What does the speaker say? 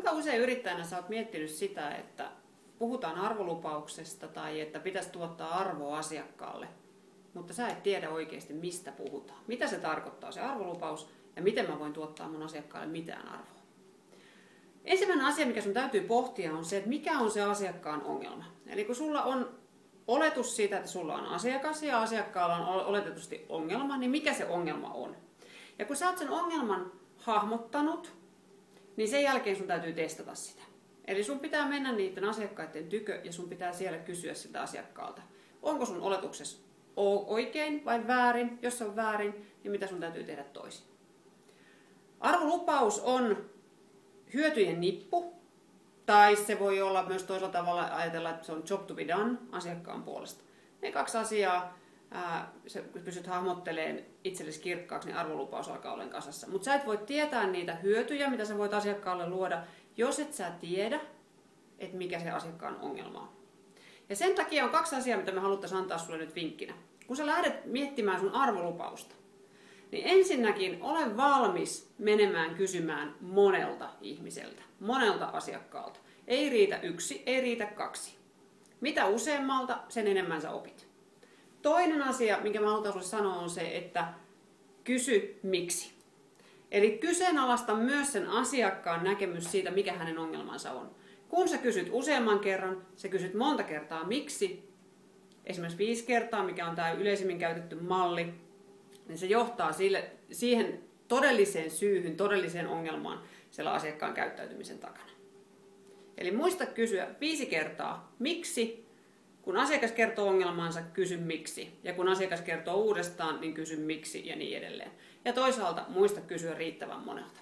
Kuinka usein yrittäjänä sä oot miettinyt sitä, että puhutaan arvolupauksesta tai että pitäisi tuottaa arvoa asiakkaalle, mutta sä et tiedä oikeasti mistä puhutaan. Mitä se tarkoittaa se arvolupaus ja miten mä voin tuottaa mun asiakkaalle mitään arvoa. Ensimmäinen asia, mikä sun täytyy pohtia, on se, että mikä on se asiakkaan ongelma. Eli kun sulla on oletus siitä, että sulla on asiakas ja asiakkaalla on oletetusti ongelma, niin mikä se ongelma on? Ja kun sä oot sen ongelman hahmottanut, niin sen jälkeen sun täytyy testata sitä. Eli sun pitää mennä niiden asiakkaiden tykö ja sun pitää siellä kysyä siltä asiakkaalta. Onko sun oletuksessa oikein vai väärin? Jos se on väärin, niin mitä sun täytyy tehdä toisin? Arvolupaus on hyötyjen nippu, tai se voi olla myös toisella tavalla ajatella, että se on job to be done asiakkaan puolesta. Ne kaksi asiaa, kun pystyt hahmottelemaan itsellesi kirkkaaksi, niin arvolupaus alkaa olemaan kasassa. Mutta sä et voi tietää niitä hyötyjä, mitä sä voit asiakkaalle luoda, jos et sä tiedä, että mikä se asiakkaan ongelma on. Ja sen takia on kaksi asiaa, mitä me haluttaisiin antaa sulle nyt vinkkinä. Kun sä lähdet miettimään sun arvolupausta, niin ensinnäkin ole valmis menemään kysymään monelta ihmiseltä, monelta asiakkaalta. Ei riitä yksi, ei riitä kaksi. Mitä useammalta, sen enemmän sä opit. Toinen asia, minkä mä haluan sulle sanoa, on se, että kysy miksi. Eli kyseenalaista myös sen asiakkaan näkemys siitä, mikä hänen ongelmansa on. Kun sä kysyt useamman kerran, sä kysyt monta kertaa miksi, esimerkiksi 5 kertaa, mikä on tämä yleisimmin käytetty malli, niin se johtaa siihen todelliseen syyhyn, todelliseen ongelmaan siellä asiakkaan käyttäytymisen takana. Eli muista kysyä 5 kertaa miksi. Kun asiakas kertoo ongelmansa, kysy miksi. Ja kun asiakas kertoo uudestaan, niin kysy miksi ja niin edelleen. Ja toisaalta muista kysyä riittävän monelta.